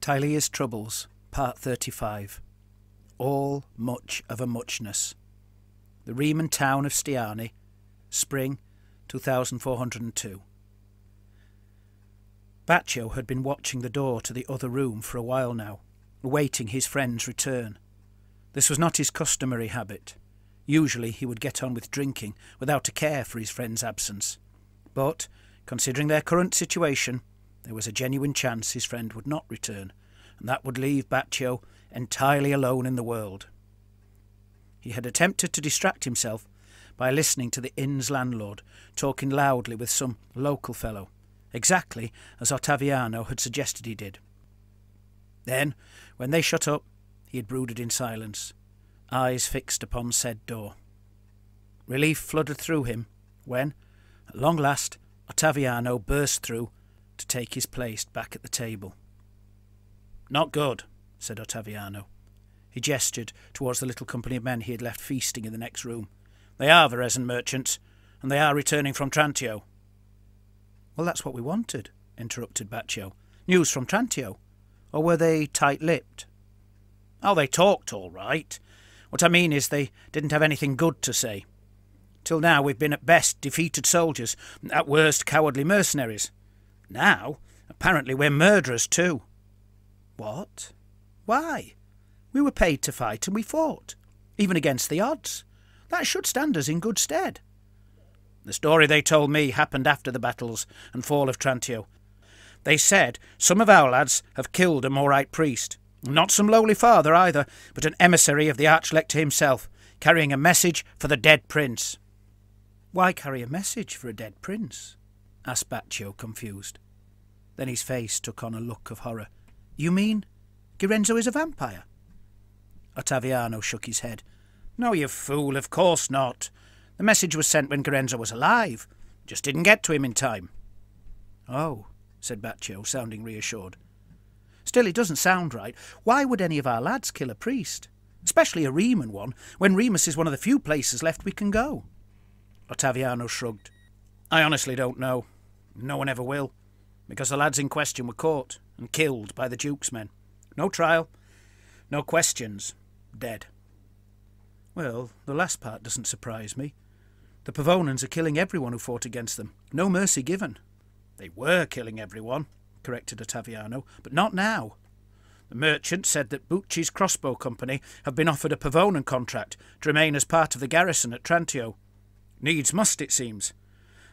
Tilea's Troubles, Part 35. All much of a muchness. The Riemann town of Stiani, Spring 2402. Baccio had been watching the door to the other room for a while now, awaiting his friend's return. This was not his customary habit. Usually he would get on with drinking without a care for his friend's absence. But, considering their current situation, there was a genuine chance his friend would not return, and that would leave Baccio entirely alone in the world. He had attempted to distract himself by listening to the inn's landlord talking loudly with some local fellow, exactly as Ottaviano had suggested he did. Then, when they shut up, he had brooded in silence, eyes fixed upon said door. Relief flooded through him when, at long last, Ottaviano burst through to take his place back at the table. "Not good," said Ottaviano. He gestured towards the little company of men he had left feasting in the next room. "They are Varese merchants, and they are returning from Trantio." "Well, that's what we wanted," interrupted Baccio. "News from Trantio. Or were they tight-lipped?" "Oh, they talked all right. What I mean is they didn't have anything good to say. Till now we've been at best defeated soldiers, at worst cowardly mercenaries. Now, apparently we're murderers too." "What? Why? We were paid to fight and we fought, even against the odds. That should stand us in good stead." "The story they told me happened after the battles and fall of Trantio. They said some of our lads have killed a Morite priest, not some lowly father either, but an emissary of the Archlector himself, carrying a message for the dead prince." "Why carry a message for a dead prince?" asked Baccio, confused. Then his face took on a look of horror. "You mean Girenzo is a vampire?" Ottaviano shook his head. "No, you fool, of course not. The message was sent when Girenzo was alive. Just didn't get to him in time." "Oh," said Baccio, sounding reassured. "Still, it doesn't sound right. Why would any of our lads kill a priest? Especially a Riemann one, when Remus is one of the few places left we can go." Ottaviano shrugged. "I honestly don't know. No one ever will, because the lads in question were caught and killed by the Duke's men. No trial, no questions, dead." "Well, the last part doesn't surprise me. The Pavonans are killing everyone who fought against them. No mercy given." "They were killing everyone," corrected Ottaviano, "but not now. The merchant said that Bucci's crossbow company have been offered a Pavonan contract to remain as part of the garrison at Trantio. Needs must, it seems.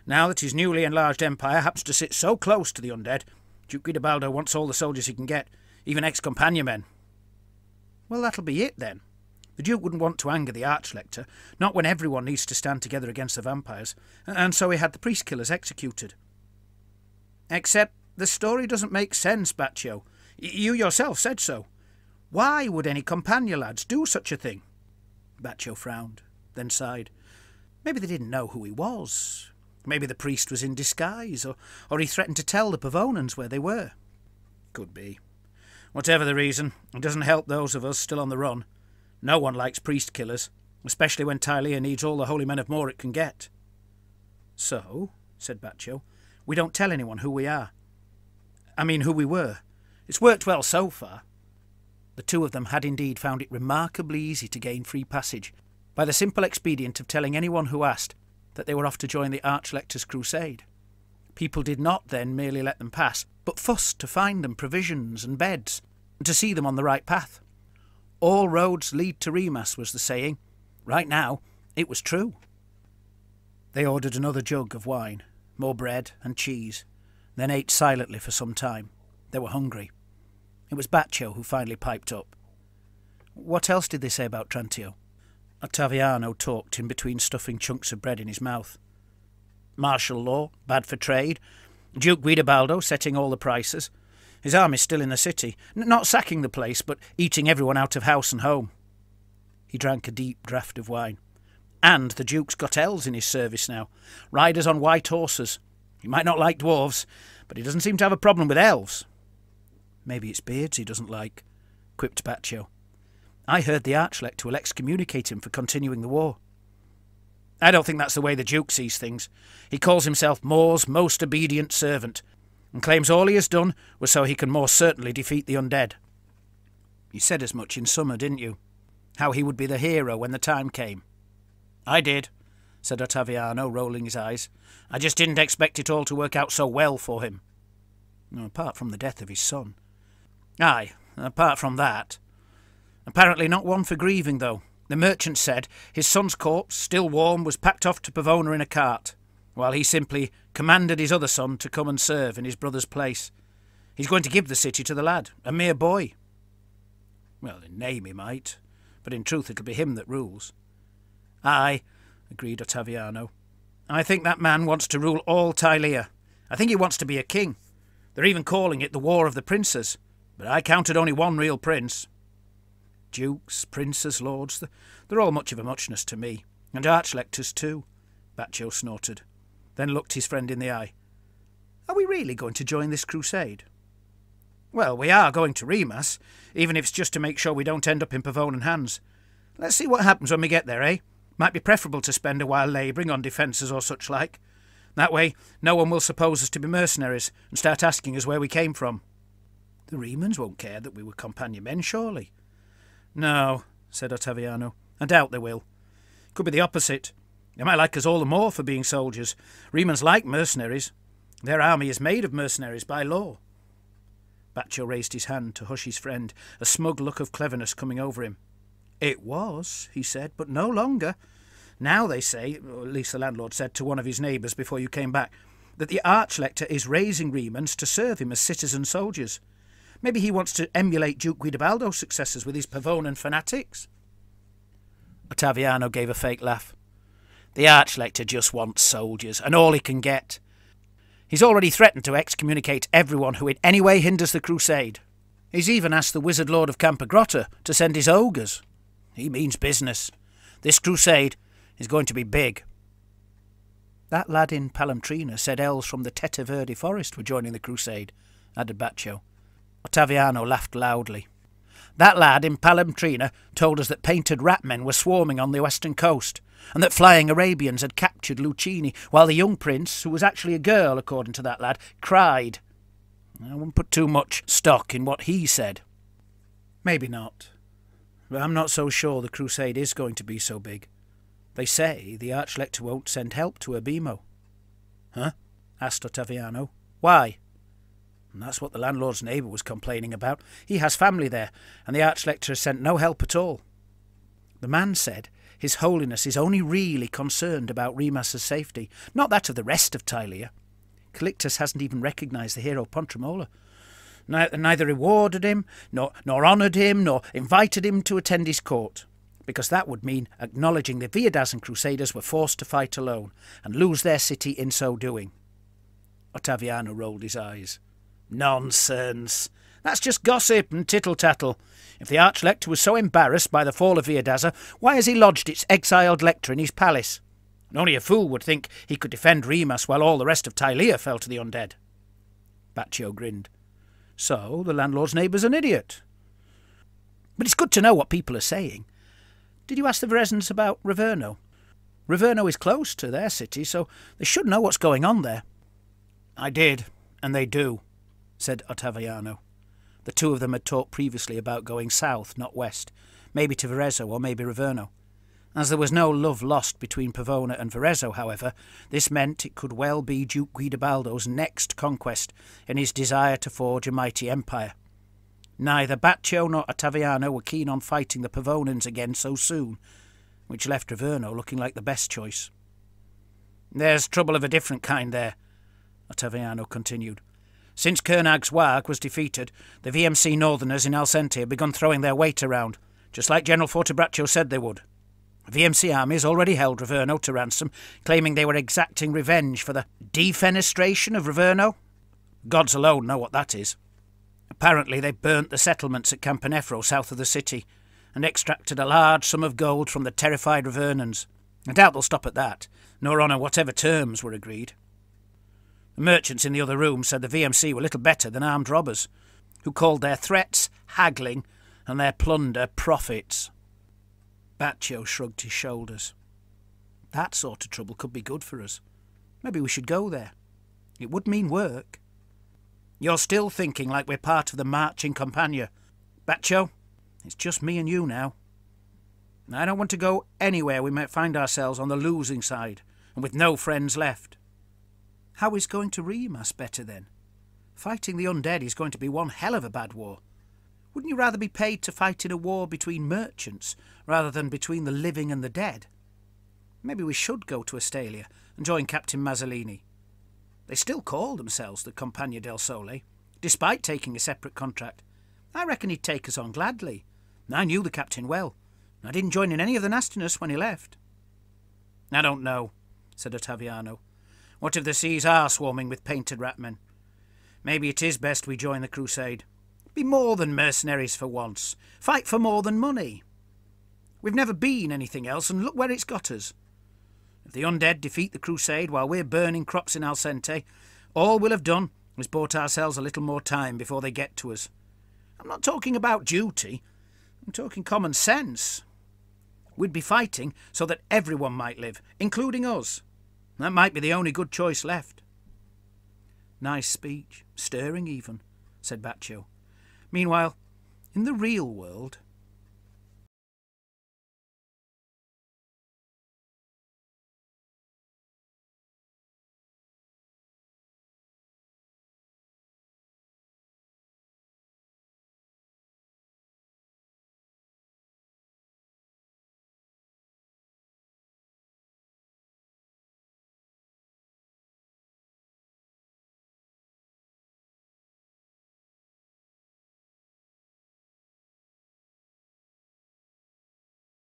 Now that his newly enlarged empire happens to sit so close to the undead, Duke Guidobaldo wants all the soldiers he can get, even ex-Compagnia men." "Well, that'll be it then. The Duke wouldn't want to anger the Archlector, not when everyone needs to stand together against the vampires, and so he had the priest-killers executed." "Except the story doesn't make sense, Baccio. You yourself said so. Why would any Compagnia lads do such a thing?" Baccio frowned, then sighed. "Maybe they didn't know who he was. Maybe the priest was in disguise, or he threatened to tell the Pavonans where they were." "Could be. Whatever the reason, it doesn't help those of us still on the run. No one likes priest-killers, especially when Tilea needs all the holy men of More it can get." "So," said Baccio, "we don't tell anyone who we are. I mean, who we were. It's worked well so far." The two of them had indeed found it remarkably easy to gain free passage, by the simple expedient of telling anyone who asked that they were off to join the Archlector's crusade. People did not then merely let them pass, but fussed to find them provisions and beds, and to see them on the right path. All roads lead to Remus, was the saying. Right now, it was true. They ordered another jug of wine, more bread and cheese, then ate silently for some time. They were hungry. It was Baccio who finally piped up. "What else did they say about Trantio?" Ottaviano talked in between stuffing chunks of bread in his mouth. "Martial law, bad for trade. Duke Guidobaldo setting all the prices. His army's still in the city, not sacking the place, but eating everyone out of house and home." He drank a deep draught of wine. "And the Duke's got elves in his service now, riders on white horses. He might not like dwarves, but he doesn't seem to have a problem with elves." "Maybe it's beards he doesn't like," quipped Baccio. "I heard the Archlector will excommunicate him for continuing the war." "I don't think that's the way the Duke sees things. He calls himself More's most obedient servant. and claims all he has done was so he can more certainly defeat the undead. You said as much in summer, didn't you? How he would be the hero when the time came. I did, said Ottaviano, rolling his eyes. I just didn't expect it all to work out so well for him. Apart from the death of his son. Aye, apart from that. Apparently not one for grieving, though. The merchant said his son's corpse, still warm, was packed off to Pavona in a cart, while he simply commanded his other son to come and serve in his brother's place. He's going to give the city to the lad, a mere boy. Well, in name he might, but in truth it'll be him that rules. Aye, agreed Ottaviano. I think that man wants to rule all Tilea. I think he wants to be a king. They're even calling it the War of the Princes, but I counted only one real prince. Dukes, princes, lords, they're all much of a muchness to me, and archlectors too, Baccio snorted, then looked his friend in the eye. Are we really going to join this crusade? Well, we are going to Remas, even if it's just to make sure we don't end up in Pavonan hands. Let's see what happens when we get there, eh? Might be preferable to spend a while labouring on defences or such like. That way, no one will suppose us to be mercenaries and start asking us where we came from. The Remans won't care that we were Compagnia men, surely. No, said Ottaviano. I doubt they will. Could be the opposite. They might like us all the more for being soldiers. Remans like mercenaries. Their army is made of mercenaries by law. Baccio raised his hand to hush his friend, a smug look of cleverness coming over him. It was, he said, but no longer. Now they say, or at least the landlord said to one of his neighbours before you came back, that the Archlector is raising Remans to serve him as citizen soldiers. Maybe he wants to emulate Duke Guidobaldo's successors with his Pavonan fanatics. Ottaviano gave a fake laugh. The Archlector just wants soldiers, and all he can get. He's already threatened to excommunicate everyone who in any way hinders the crusade. He's even asked the Wizard Lord of Campagrotta to send his ogres. He means business. This crusade is going to be big. That lad in Palamtrina said elves from the Teta Verde forest were joining the crusade, added Baccio. Ottaviano laughed loudly. That lad in Palamtrina told us that painted rat men were swarming on the western coast, and that flying Arabians had captured Lucini, while the young prince, who was actually a girl, according to that lad, cried. I wouldn't put too much stock in what he said. Maybe not. But I'm not so sure the crusade is going to be so big. They say the Archlector won't send help to Urbino. Huh? Asked Ottaviano. Why? And that's what the landlord's neighbour was complaining about. He has family there, and the Archlector has sent no help at all. The man said His Holiness is only really concerned about Remas's safety, not that of the rest of Tilea. Callictus hasn't even recognised the hero Pontramola. Neither rewarded him, nor honoured him, nor invited him to attend his court, because that would mean acknowledging the Viadazan Crusaders were forced to fight alone, and lose their city in so doing. Ottaviano rolled his eyes. Nonsense! That's just gossip and tittle-tattle. If the Archlector was so embarrassed by the fall of Viadaza, why has he lodged its exiled lector in his palace? And only a fool would think he could defend Remas while all the rest of Tilea fell to the undead. Baccio grinned. So the landlord's neighbour's an idiot. But it's good to know what people are saying. Did you ask the Verezans about Raverno? Raverno is close to their city, so they should know what's going on there. I did, and they do, said Ottaviano. The two of them had talked previously about going south, not west, maybe to Verezzo or maybe Raverno. As there was no love lost between Pavona and Verezzo, however, this meant it could well be Duke Guidobaldo's next conquest in his desire to forge a mighty empire. Neither Baccio nor Ottaviano were keen on fighting the Pavonans again so soon, which left Raverno looking like the best choice. There's trouble of a different kind there, Ottaviano continued. Since Kernag's Wag was defeated, the VMC Northerners in Alcente have begun throwing their weight around, just like General Fortebraccio said they would. The VMC army has already held Raverno to ransom, claiming they were exacting revenge for the defenestration of Raverno. Gods alone know what that is. Apparently they burnt the settlements at Campanefro south of the city, and extracted a large sum of gold from the terrified Ravernans. I doubt they'll stop at that, nor honour whatever terms were agreed. The merchants in the other room said the VMC were little better than armed robbers, who called their threats haggling and their plunder profits. Baccio shrugged his shoulders. That sort of trouble could be good for us. Maybe we should go there. It would mean work. You're still thinking like we're part of the marching Compagnia. Baccio, it's just me and you now. And I don't want to go anywhere we might find ourselves on the losing side, and with no friends left. How is going to ream us better then? Fighting the undead is going to be one hell of a bad war. Wouldn't you rather be paid to fight in a war between merchants, rather than between the living and the dead? Maybe we should go to Tilea and join Captain Mazzolini. They still call themselves the Compagnia del Sole, despite taking a separate contract. I reckon he'd take us on gladly. I knew the captain well. I didn't join in any of the nastiness when he left. I don't know, said Ottaviano. What if the seas are swarming with painted ratmen? Maybe it is best we join the crusade. Be more than mercenaries for once. Fight for more than money. We've never been anything else, and look where it's got us. If the undead defeat the crusade while we're burning crops in Alcente, all we'll have done is bought ourselves a little more time before they get to us. I'm not talking about duty. I'm talking common sense. We'd be fighting so that everyone might live, including us. That might be the only good choice left. Nice speech, stirring even, said Baccio. Meanwhile, in the real world,